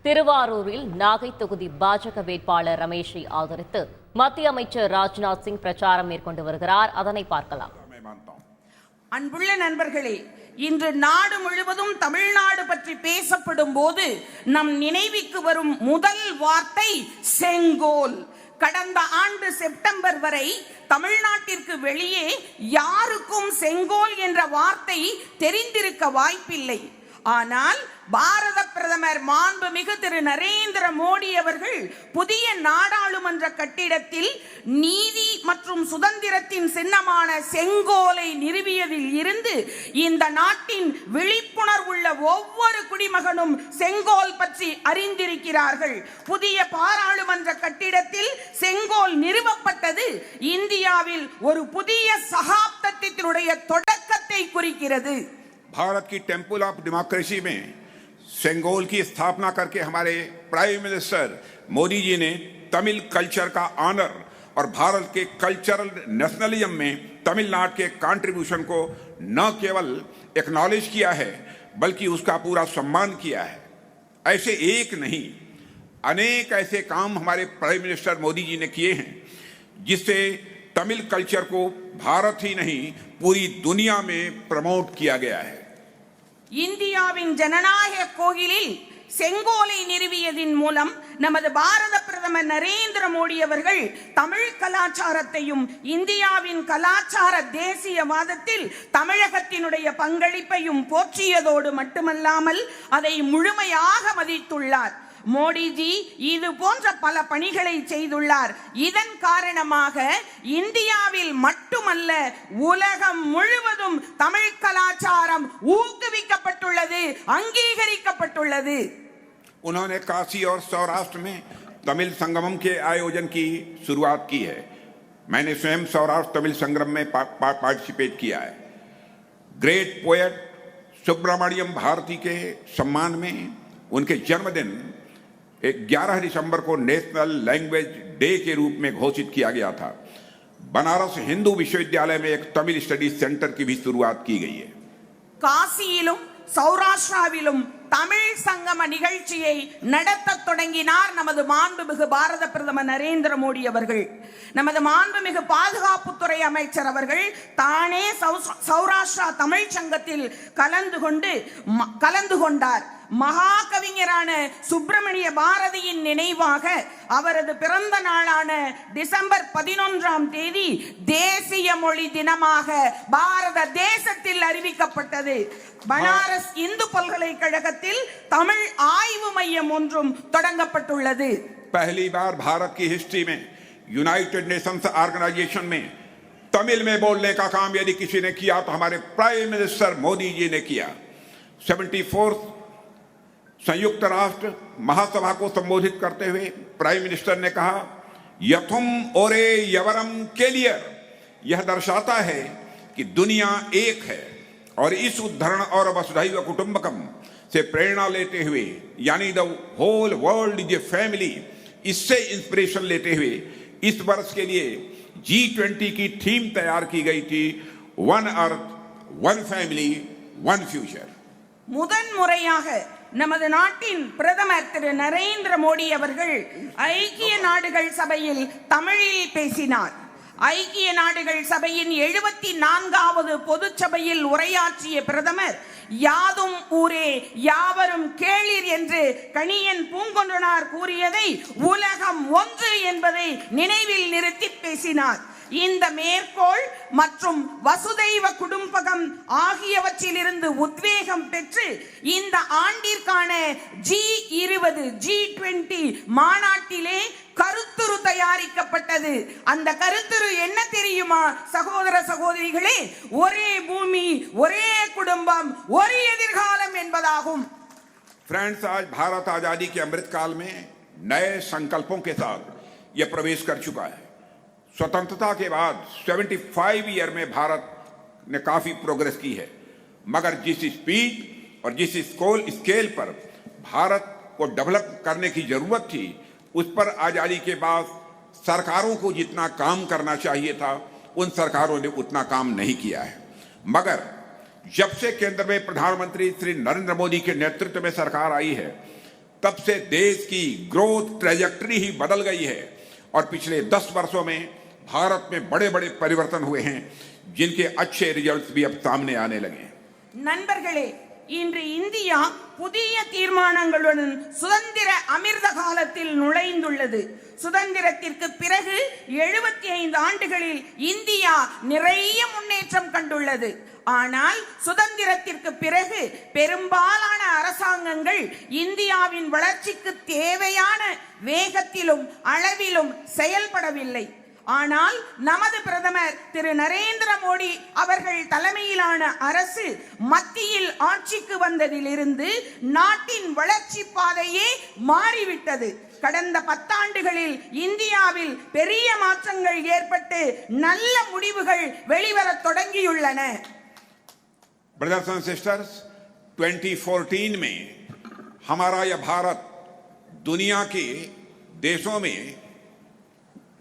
திருவாரூரில் நாகை தொகுதி பாஜக வேட்பாளர் ரமேஷை ஆதரித்து மத்திய அமைச்சர் ராஜ்நாத் சிங் பிரச்சாரம் மேற்கொண்டு வருகிறார். அதனை பார்க்கலாம். அன்புள்ள நண்பர்களே, இன்று நாடு முழுவதும் தமிழ்நாடு பற்றி பேசப்படும் போது நம் நினைவுக்கு வரும் முதல் வார்த்தை செங்கோல். கடந்த ஆண்டு செப்டம்பர் வரை தமிழ்நாட்டிற்கு வெளியே யாருக்கும் செங்கோல் என்ற வார்த்தை தெரிந்திருக்க வாய்ப்பில்லை. ஆனால் பாரத பிரதமர் மாண்புமிகு திரு நரேந்திர மோடி அவர்கள் புதிய நாடாளுமன்ற கட்டிடத்தில் நீதி மற்றும் சுதந்திரத்தின் சின்னமான செங்கோலை நிறுவியதில் இருந்து இந்த நாட்டின் விழிப்புணர்வுள்ள ஒவ்வொரு குடிமகனும் செங்கோல் பற்றி அறிந்திருக்கிறார்கள். புதிய பாராளுமன்ற கட்டிடத்தில் செங்கோல் நிறுவப்பட்டது இந்தியாவில் ஒரு புதிய சகாப்தத்தினுடைய தொடக்கத்தை குறிக்கிறது. भारत की टेम्पल ऑफ डेमोक्रेसी में सेंगोल की स्थापना करके हमारे प्राइम मिनिस्टर मोदी जी ने तमिल कल्चर का ऑनर और भारत के कल्चरल नेशनलिज्म में तमिलनाडु के कंट्रीब्यूशन को न केवल एक्नॉलेज किया है बल्कि उसका पूरा सम्मान किया है। ऐसे एक नहीं अनेक ऐसे काम हमारे प्राइम मिनिस्टर मोदी जी ने किए हैं जिससे तमिल कल्चर को भारत ही नहीं पूरी दुनिया में प्रमोट किया गया है। இந்தியாவின் ஜனநாயக கோயிலில் செங்கோலை நிறுவியதின் மூலம் நமது பாரத பிரதமர் நரேந்திர மோடி அவர்கள் தமிழ் கலாச்சாரத்தையும் இந்தியாவின் கலாச்சார தேசியவாதத்தில் தமிழகத்தினுடைய பங்களிப்பையும் போற்றியதோடு மட்டுமல்லாமல் அதை முழுமையாக மதித்துள்ளார். மோடிஜி இது போன்ற பல பணிகளை செய்துள்ளார். இதன் காரணமாக இந்தியாவில் மட்டுமல்ல உலகம் முழுவதும் தமிழ் கலாச்சாரம் ஊக்குவிக்கப்பட்டுள்ளது, அங்கீகரிக்கப்பட்டுள்ளது. उन्होंने काशी और सौराष्ट्र में तमिल संगमम के आयोजन की शुरुआत की है। मैंने स्वयं सौराष्ट्र तमिल संगम में पार्टिसिपेट किया है। ग्रेट पोएट सुब्रमण्यम भारती के सम्मान में उनके जन्मदिन 11 दिसंबर को नेशनल लैंग्वेज डे के रूप में घोषित किया गया था। बनारस हिंदू विश्वविद्यालय में एक तमिल स्टडी सेंटर की भी शुरुआत की गई है। காசியிலும் சௌராஷ்டிராவிலும் தமிழ் சங்கம நிகழ்ச்சியை நடத்த தொடங்கினார் நமது மாண்புமிகு பாரத பிரதமர் நரேந்திர மோடி அவர்கள். நமது மாண்புமிகு பாதுகாப்புத்துறை அமைச்சர் அவர்கள் தானே சௌராஷ்டிரா தமிழ் சங்கத்தில் கலந்து கொண்டார். மகா கவிஞரான சுப்பிரமணிய பாரதியின் நினைவாக அவரது பிறந்த நாளான டிசம்பர் 11ஆம் தேதி தேசிய மொழி தினமாக பாரத தேசத்தில் அறிவிக்கப்பட்டது. பனாரஸ் இந்து பல்கலைக்கழகத்தில் தமிழ் ஆய்வு மையம் ஒன்றும் தொடங்கப்பட்டுள்ளது. पहली बार भारत की हिस्ट्री में यूनाइटेड नेशंस ऑर्गेनाइजेशन में तमिल में बोलने का काम यदि किसी ने किया तो हमारे प्राइम मिनिस्टर मोदी जी ने किया। 74th संयुक्त राष्ट्र महासभा को संबोधित करते हुए प्राइम मिनिस्टर ने कहा, यथुम ओरे यवरम केलियर, यह दर्शाता है कि दुनिया एक है और इस उद्धरण और वसुधैव कुटुंबकम से प्रेरणा लेते हुए यानी the whole world is a family, इससे इंस्पिरेशन लेते हुए इस वर्ष के लिए G20 की थीम तैयार की गई थी, one earth one family one future. முதன் முறையாக நமது நாட்டின் பிரதமர் திரு நரேந்திர மோடி அவர்கள் ஐக்கிய நாடுகள் சபையில் தமிழில் பேசினார். ஐக்கிய நாடுகள் சபையின் 74வது பொதுச்சபையில் உரையாற்றிய பிரதமர் யாதும் ஊரே யாவரும் கேளீர் என்று கணியன் பூங்கொன்றனார் கூறியதை உலகம் ஒன்று என்பதை நினைவில் நிறுத்தி பேசினார். இந்த மேற்கோள் மற்றும் வசுதைவ குடும்பகம் ஆகியவற்றிலிருந்து உத்வேகம் பெற்று இந்த ஆண்டிற்கான G20 G20 மாநாட்டிலே கருத்துரு தயாரிக்கப்பட்டது. அந்த கருத்துரு என்ன தெரியுமா சகோதர சகோதரிகளே? ஒரே பூமி, ஒரே குடும்பம், ஒரு எதிர்காலம் என்பதாகும். फ्रेंड्स, आज भारत आजादी के अमृत काल में नए संकल्पों के साथ यह प्रवेश कर चुका है। स्वतंत्रता के बाद 75 ईयर में भारत ने काफी प्रोग्रेस की है, मगर जिस स्पीड और जिस स्केल पर भारत को डेवलप करने की जरूरत थी उस पर आजादी के बाद सरकारों को जितना काम करना चाहिए था उन सरकारों ने उतना काम नहीं किया है। मगर जब से केंद्र में प्रधानमंत्री श्री नरेंद्र मोदी के नेतृत्व में सरकार आई है, तब से देश की ग्रोथ ट्रेजेक्टरी ही बदल गई है और पिछले 10 वर्षों में भारत में बड़े बड़े परिवर्तन हुए हैं जिनके अच्छे रिजल्ट्स भी अब सामने आने लगे हैं। நண்பர்களே, இன்று இந்தியா புதிய தீர்மானங்களுடன் சுதந்திர அமிர்த காலத்தில் நுழைந்துள்ளது. சுதந்திரத்திற்கு பிறகு 75 ஆண்டுகளில் இந்தியா நிறைய முன்னேற்றம் கண்டுள்ளது. ஆனால் சுதந்திரத்திற்கு பிறகு பெரும்பாலான அரசாங்கங்கள் இந்தியாவின் வளர்ச்சிக்கு தேவையான வேகத்திலும் அளவிலும் செயல்படவில்லை. ஆனால் நமது பிரதமர் திரு நரேந்திர மோடி அவர்கள் தலைமையிலான அரசு மத்தியில் ஆட்சிக்கு வந்ததிலிருந்து நாட்டின் வளர்ச்சி பாதையே மாறிவிட்டது. கடந்த 10 ஆண்டுகளில் இந்தியாவில் பெரிய மாற்றங்கள் ஏற்பட்டு நல்ல முடிவுகள் வெளிவரத் தொடங்கியுள்ளன. ब्रदर्स एंड सिस्टर्स, 2014 में हमारा यह भारत दुनिया के देशों में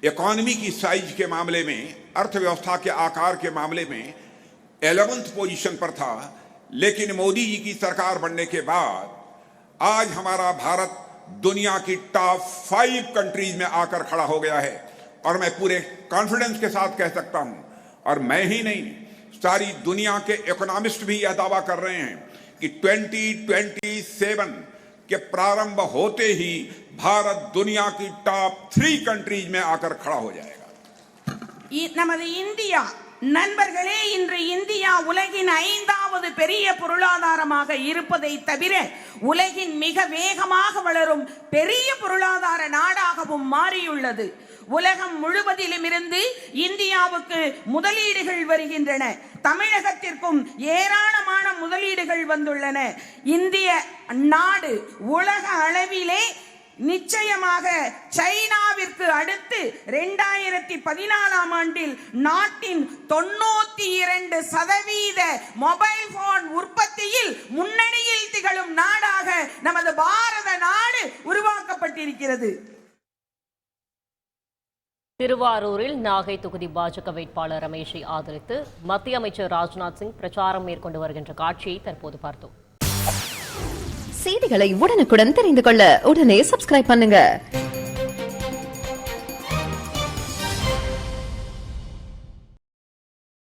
इकोनॉमी की साइज के मामले में, अर्थव्यवस्था के आकार के मामले में 11th पोजीशन पर था। लेकिन मोदी जी की सरकार बनने के बाद आज हमारा भारत दुनिया की टॉप 5 कंट्रीज में आकर खड़ा हो गया है और मैं पूरे कॉन्फिडेंस के साथ कह सकता हूं, और मैं ही नहीं, सारी दुनिया के इकोनॉमिस्ट भी यह दावा कर रहे हैं कि 2027 के प्रारंभ होते ही भारत दुनिया की टॉप 3 कंट्रीज में आकर खड़ा हो जाएगा. நமது இந்தியா நண்பர்களே, இன்று இந்தியா உலகின் 5வது பெரிய பொருளாதாரமாக இருப்பதை தவிர உலகின் மிக வேகமாக வளரும் பெரிய பொருளாதார நாடாகவும் மாறியுள்ளது. உலகம் முழுவதிலும் இருந்து இந்தியாவுக்கு முதலீடுகள் வருகின்றன. தமிழகத்திற்கும் ஏராளமான முதலீடுகள் வந்துள்ளன. இந்திய நாடு உலக அளவிலே நிச்சயமாக சைனாவிற்கு அடுத்து 2014ஆம் ஆண்டில் நாட்டின் 92% மொபைல் போன் உற்பத்தியில் முன்னணியில் திகழும் நாடாக நமது பாரத நாடு உருவாக்கப்பட்டிருக்கிறது. திருவாரூரில் நாகை தொகுதி பாஜக வேட்பாளர் ரமேஷை ஆதரித்து மத்திய அமைச்சர் ராஜ்நாத் சிங் பிரச்சாரம் மேற்கொண்டு வருகின்ற காட்சியை தற்போது பார்த்தோம். செய்திகளை உடனுக்குடன் தெரிந்து கொள்ள உடனே சப்ஸ்கிரைப் பண்ணுங்க.